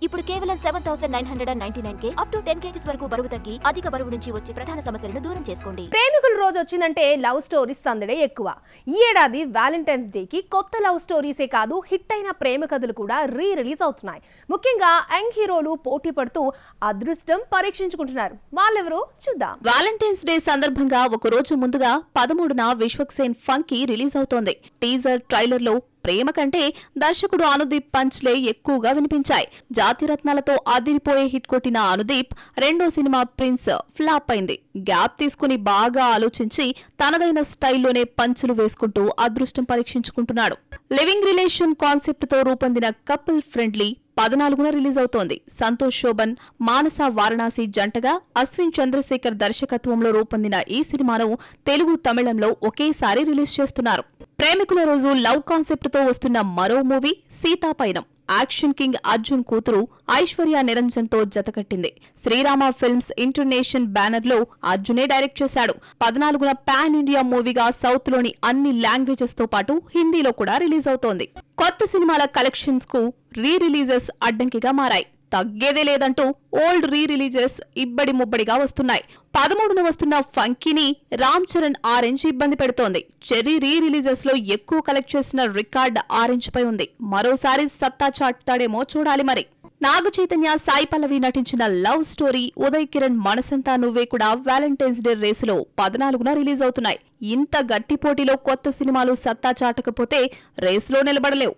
ఇప్పుడు కేవలం 7,999 up to 10 kgs వరకు బరువు తగ్గి అధిక బరువు నుంచి వచ్చే ప్రధాన సమస్యలను దూరం చేసుకోండి. ప్రేమికుల రోజు వచ్చిందంటే లవ్ స్టోరీస్ సందడే ఎక్కువ. ఈ ఏడాది వ్యాలంటైన్స్ డే కి కొత్త లవ్ స్టోరీసే కాదు, హిట్ అయిన ప్రేమ కథలు కూడా రిలీజ్ అవుతున్నాయి. ముఖ్యంగా యంగ్ హీరోలు పోటీ పడుతూ అదృష్టం పరీక్షించుకుంటున్నారు. వాళ్ళెవరో చూద్దాం. వ్యాలంటైన్స్ డే సందర్భంగా ఒక రోజు ముందుగా 13న విశ్వక్సేన్ ఫంకీ రిలీజ్ అవుతోంది. టీజర్ ట్రైలర్ లో ప్రేమ కంటే దర్శకుడు అనుదీప్ పంచ్లే ఎక్కువగా వినిపించాయి. జాతిరత్నాలతో అదిరిపోయే హిట్ కొట్టిన అనుదీప్ రెండో సినిమా ప్రిన్స్ ఫ్లాప్ అయింది. గ్యాప్ తీసుకుని బాగా ఆలోచించి తనదైన స్టైల్లోనే పంచులు వేసుకుంటూ అదృష్టం పరీక్షించుకుంటున్నాడు. లివింగ్ రిలేషన్ కాన్సెప్ట్ తో రూపొందిన కపుల్ ఫ్రెండ్లీ 14న రిలీజ్ అవుతోంది. సంతోష్ శోభన్, మానస వారణాసి జంటగా అశ్విన్ చంద్రశేఖర్ దర్శకత్వంలో రూపొందిన ఈ సినిమాను తెలుగు, తమిళంలో ఒకేసారి రిలీజ్ చేస్తున్నారు. ప్రేమికుల రోజు లవ్ కాన్సెప్ట్ తో వస్తున్న మరో మూవీ సీతాపైనం యాక్షన్ కింగ్ అర్జున్ కూతురు ఐశ్వర్య నిరంజన్ తో జతకట్టింది. శ్రీరామ ఫిల్మ్స్ ఇంటర్నేషనల్ బ్యానర్ లో అర్జునే డైరెక్ట్ చేశాడు. 14న పాన్ ఇండియా మూవీగా సౌత్ లోని అన్ని లాంగ్వేజెస్ తో పాటు హిందీలో కూడా రిలీజ్ అవుతోంది. కొత్త సినిమాల కలెక్షన్స్ కు రీ రిలీజెస్ అడ్డంకిగా మారాయి. తగ్గేదే లేదంటూ ఓల్డ్ రీ రిలీజెస్ ఇబ్బడి ముబ్బడిగా వస్తున్నాయి. 13న వస్తున్న ఫంకీని రామ్ చరణ్ ఆరెంజ్ ఇబ్బంది పెడుతోంది. చెర్రీ రీ రిలీజెస్ లో ఎక్కువ కలెక్ట్ చేసిన రికార్డ్ ఆరెంజ్ పై ఉంది. మరోసారి సత్తా చాటుతాడేమో చూడాలి మరి. నాగ చైతన్య, సాయి పల్లవి నటించిన లవ్ స్టోరీ ఉదయ్ కిరణ్ మనసంతా నువ్వే కూడా వ్యాలంటైన్స్ డే రేసులో 14న రిలీజ్ అవుతున్నాయి. ఇంత గట్టి పోటీలో కొత్త సినిమాలు సత్తా చాటకపోతే రేసులో నిలబడలేవు.